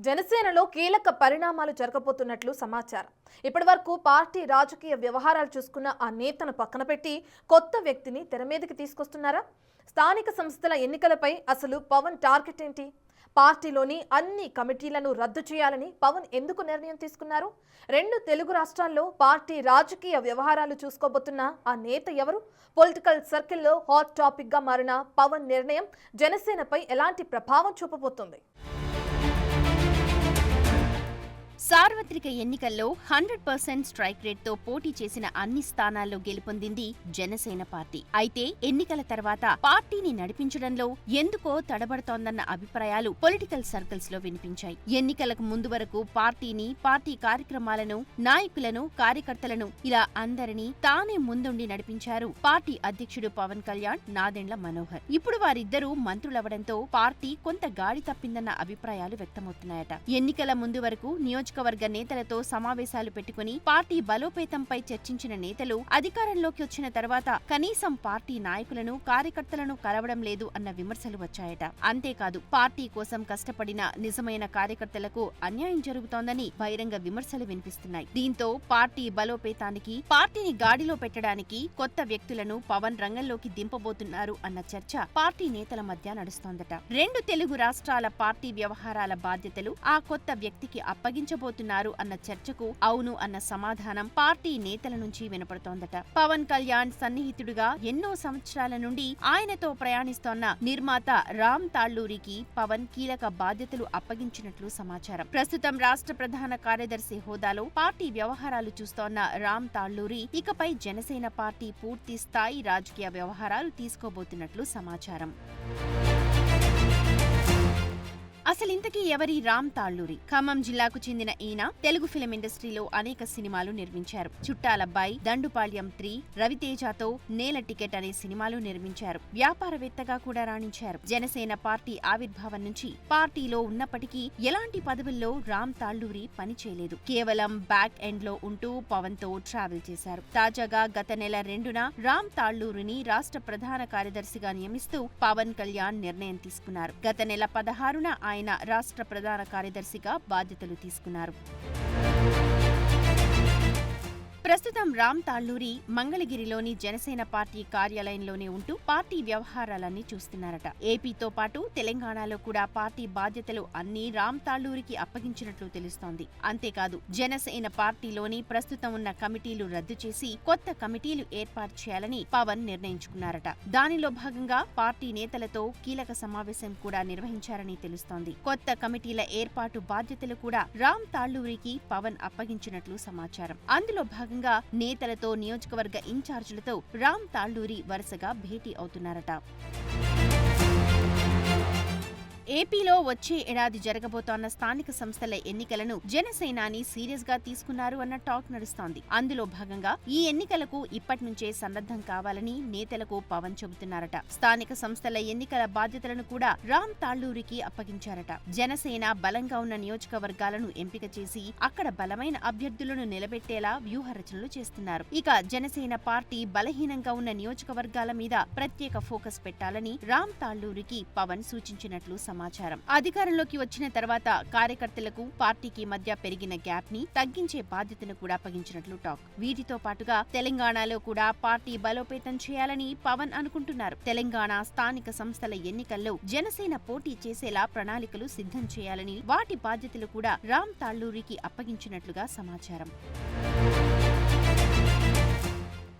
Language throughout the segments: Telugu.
జనసేనలో కీలక పరిణామాలు జరగబోతున్నట్లు సమాచారం. ఇప్పటివరకు పార్టీ రాజకీయ వ్యవహారాలు చూసుకున్న ఆ నేతను పక్కన పెట్టి కొత్త వ్యక్తిని తెర మీదకి తీసుకొస్తున్నారా? స్థానిక సంస్థల ఎన్నికలపై అసలు పవన్ టార్గెట్ ఏంటి? పార్టీలోని అన్ని కమిటీలను రద్దు చేయాలని పవన్ ఎందుకు నిర్ణయం తీసుకున్నారు? రెండు తెలుగు రాష్ట్రాల్లో పార్టీ రాజకీయ వ్యవహారాలు చూసుకోబోతున్న ఆ నేత ఎవరు? పొలిటికల్ సర్కిల్లో హాట్ టాపిక్ గా మారిన పవన్ నిర్ణయం జనసేనపై ఎలాంటి ప్రభావం చూపబోతుంది? సార్వత్రిక ఎన్నికల్లో 100% స్ట్రైక్ రేట్తో పోటీ చేసిన అన్ని స్థానాల్లో గెలుపొందింది జనసేన పార్టీ. అయితే ఎన్నికల తర్వాత పార్టీని నడిపించడంలో ఎందుకో తడబడుతోందన్న అభిప్రాయాలు పొలిటికల్ సర్కిల్స్ లో వినిపించాయి. ఎన్నికలకు ముందు వరకు పార్టీని, పార్టీ కార్యక్రమాలను, నాయకులను, కార్యకర్తలను ఇలా అందరినీ తానే ముందుండి నడిపించారు పార్టీ అధ్యక్షుడు పవన్ కళ్యాణ్, నాదెండ్ల మనోహర్. ఇప్పుడు వారిద్దరూ మంత్రులవడంతో పార్టీ కొంత గాడి తప్పిందన్న అభిప్రాయాలు వ్యక్తమవుతున్నాయట. ఎన్నికల ముందు వరకు నియోజకవర్గ నేతలతో సమావేశాలు పెట్టుకుని పార్టీ బలోపేతంపై చర్చించిన నేతలు అధికారంలోకి వచ్చిన తర్వాత కనీసం పార్టీ నాయకులను, కార్యకర్తలను కలవడం లేదు అన్న విమర్శలు వచ్చాయట. అంతేకాదు పార్టీ కోసం కష్టపడిన నిజమైన కార్యకర్తలకు అన్యాయం జరుగుతోందని బహిరంగ విమర్శలు వినిపిస్తున్నాయి. దీంతో పార్టీ బలోపేతానికి, పార్టీని గాడిలో పెట్టడానికి కొత్త వ్యక్తులను పవన్ రంగంలోకి దింపబోతున్నారు అన్న చర్చ పార్టీ నేతల మధ్య నడుస్తోందట. రెండు తెలుగు రాష్ట్రాల పార్టీ వ్యవహారాల బాధ్యతలు ఆ కొత్త వ్యక్తికి అప్పగించబోతున్నారు అన్న చర్చకు అవును అన్న సమాధానం పార్టీ నేతల నుంచి వినపడుతోందట. పవన్ కళ్యాణ్ సన్నిహితుడిగా ఎన్నో సంవత్సరాల నుండి ఆయనతో ప్రయాణిస్తోన్న నిర్మాత రామ్ తాళ్లూరికి పవన్ కీలక బాధ్యతలు అప్పగించినట్లు సమాచారం. ప్రస్తుతం రాష్ట్ర ప్రధాన కార్యదర్శి హోదాలో పార్టీ వ్యవహారాలు చూస్తోన్న రామ్ తాళ్లూరి ఇకపై జనసేన పార్టీ పూర్తి స్థాయి రాజకీయ వ్యవహారాలు తీసుకోబోతున్నట్లు సమాచారం. అసలింతకీ ఎవరి రామ్ తాళ్లూరి? ఖమ్మం జిల్లాకు చెందిన ఈయన తెలుగు ఫిలిం ఇండస్ట్రీలో అనేక సినిమాలు నిర్మించారు. చుట్టాలబ్బాయి, దండుపాళ్యం 3, రవితేజతో నేల టికెట్ అనే సినిమాలు నిర్మించారు. వ్యాపారవేత్తగా కూడా రాణించారు. జనసేన పార్టీ ఆవిర్భావం నుంచి పార్టీలో ఉన్నప్పటికీ ఎలాంటి పదవుల్లో రామ్ తాళ్లూరి పనిచేయలేదు. కేవలం బ్యాక్ ఎండ్ లో ఉంటూ పవన్ తో ట్రావెల్ చేశారు. తాజాగా గత నెల 2న రామ్ తాళ్లూరిని రాష్ట్ర ప్రధాన కార్యదర్శిగా నియమిస్తూ పవన్ కళ్యాణ్ నిర్ణయం తీసుకున్నారు. గత నెల 16న ఆయన రాష్ట్ర ప్రధాన కార్యదర్శిగా బాధ్యతలు తీసుకున్నారు. ప్రస్తుతం రామ్ తాళ్లూరి మంగళగిరిలోని జనసేన పార్టీ కార్యాలయంలోనే ఉంటూ పార్టీ వ్యవహారాలన్నీ చూస్తున్నారట. ఏపీతో పాటు తెలంగాణలో కూడా పార్టీ బాధ్యతలు అన్నీ రామ్ తాళ్లూరికి అప్పగించినట్లు తెలుస్తోంది. అంతేకాదు జనసేన పార్టీలోని ప్రస్తుతం ఉన్న కమిటీలు రద్దు చేసి కొత్త కమిటీలు ఏర్పాటు చేయాలని పవన్ నిర్ణయించుకున్నారట. దానిలో భాగంగా పార్టీ నేతలతో కీలక సమావేశం కూడా నిర్వహించారని తెలుస్తోంది. కొత్త కమిటీల ఏర్పాటు బాధ్యతలు కూడా రామ్ తాళ్లూరికి పవన్ అప్పగించినట్లు సమాచారం. అందులో భాగంగా నేతలతో, నియోజకవర్గ ఇన్ఛార్జీలతో రామ్ తాళ్లూరి వరుసగా భేటీ అవుతున్నారట. ఏపీలో వచ్చే ఏడాది జరగబోతోన్న స్థానిక సంస్థల ఎన్నికలను జనసేనాని సీరియస్ గా తీసుకున్నారు అన్న టాక్ నడుస్తోంది. అందులో భాగంగా ఈ ఎన్నికలకు ఇప్పటి నుంచే సన్నద్ధం కావాలని నేతలకు పవన్ చెబుతున్నారట. స్థానిక సంస్థల ఎన్నికల బాధ్యతలను కూడా రామ్ తాళ్లూరికి అప్పగించారట. జనసేన బలంగా ఉన్న నియోజకవర్గాలను ఎంపిక చేసి అక్కడ బలమైన అభ్యర్థులను నిలబెట్టేలా వ్యూహ రచనలు చేస్తున్నారు. ఇక జనసేన పార్టీ బలహీనంగా ఉన్న నియోజకవర్గాల మీద ప్రత్యేక ఫోకస్ పెట్టాలని రామ్ తాళ్లూరికి పవన్ సూచించినట్లు సమాచారం. అధికారంలోకి వచ్చిన తర్వాత కార్యకర్తలకు, పార్టీకి మధ్య పెరిగిన గ్యాప్ ని తగ్గించే బాధ్యతను కూడా అప్పగించినట్లు టాక్. వీటితో పాటుగా తెలంగాణలో కూడా పార్టీ బలోపేతం చేయాలని పవన్ అనుకుంటున్నారు. తెలంగాణ స్థానిక సంస్థల ఎన్నికల్లో జనసేన పోటీ చేసేలా ప్రణాళికలు సిద్ధం చేయాలని, వాటి బాధ్యతలు కూడా రామ్ తాళ్లూరికి అప్పగించినట్లుగా సమాచారం.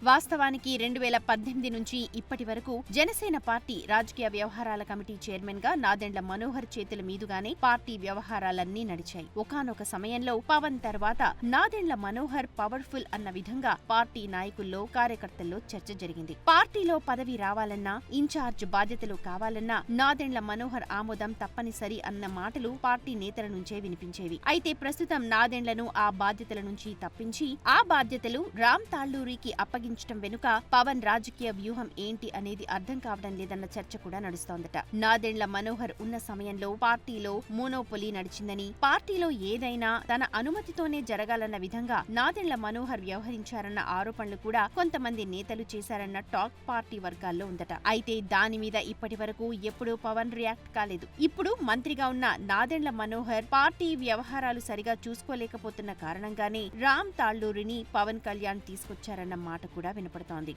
వాస్తవానికి 2018 నుంచి ఇప్పటి వరకు జనసేన పార్టీ రాజకీయ వ్యవహారాల కమిటీ చైర్మన్ గా నాదెండ్ల మనోహర్ చేతుల మీదుగానే పార్టీ వ్యవహారాలన్నీ నడిచాయి. ఒకానొక సమయంలో పవన్ తర్వాత నాదెండ్ల మనోహర్ పవర్ఫుల్ అన్న విధంగా పార్టీ నాయకుల్లో, కార్యకర్తల్లో చర్చ జరిగింది. పార్టీలో పదవి రావాలన్నా, ఇన్ఛార్జ్ బాధ్యతలు కావాలన్నా నాదెండ్ల మనోహర్ ఆమోదం తప్పనిసరి అన్న మాటలు పార్టీ నేతల నుంచే వినిపించేవి. అయితే ప్రస్తుతం నాదెండ్లను ఆ బాధ్యతల నుంచి తప్పించి ఆ బాధ్యతలు రామ్ తాళ్లూరికి అప్పగించారు అప్పగించడం వెనుక పవన్ రాజకీయ వ్యూహం ఏంటి అనేది అర్థం కావడం లేదన్న చర్చ కూడా నడుస్తోందట. నాదెండ్ల మనోహర్ ఉన్న సమయంలో పార్టీలో మోనోపొలీ నడిచిందని, పార్టీలో ఏదైనా తన అనుమతితోనే జరగాలన్న విధంగా నాదెండ్ల మనోహర్ వ్యవహరించారన్న ఆరోపణలు కూడా కొంతమంది నేతలు చేశారన్న టాక్ పార్టీ వర్గాల్లో ఉందట. అయితే దాని మీద ఇప్పటి వరకు ఎప్పుడూ పవన్ రియాక్ట్ కాలేదు. ఇప్పుడు మంత్రిగా ఉన్న నాదెండ్ల మనోహర్ పార్టీ వ్యవహారాలు సరిగా చూసుకోలేకపోతున్న కారణంగానే రామ్ తాళ్లూరిని పవన్ కళ్యాణ్ తీసుకొచ్చారన్న మాట కూడా వినపడుతోంది.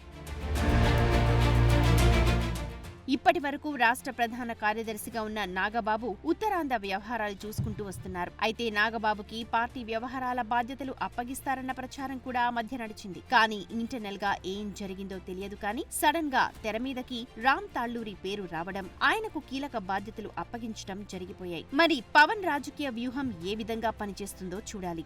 ఇప్పటి వరకు రాష్ట్ర ప్రధాన కార్యదర్శిగా ఉన్న నాగబాబు ఉత్తరాంధ్ర వ్యవహారాలు చూసుకుంటూ వస్తున్నారు. అయితే నాగబాబుకి పార్టీ వ్యవహారాల బాధ్యతలు అప్పగిస్తారన్న ప్రచారం కూడా ఆ మధ్య నడిచింది. కానీ ఇంటర్నల్ గా ఏం జరిగిందో తెలియదు. కానీ సడన్ గా తెర మీదకి రామ్ తాళ్లూరి పేరు రావడం, ఆయనకు కీలక బాధ్యతలు అప్పగించడం జరిగిపోయాయి. మరి పవన్ రాజకీయ వ్యూహం ఏ విధంగా పనిచేస్తుందో చూడాలి.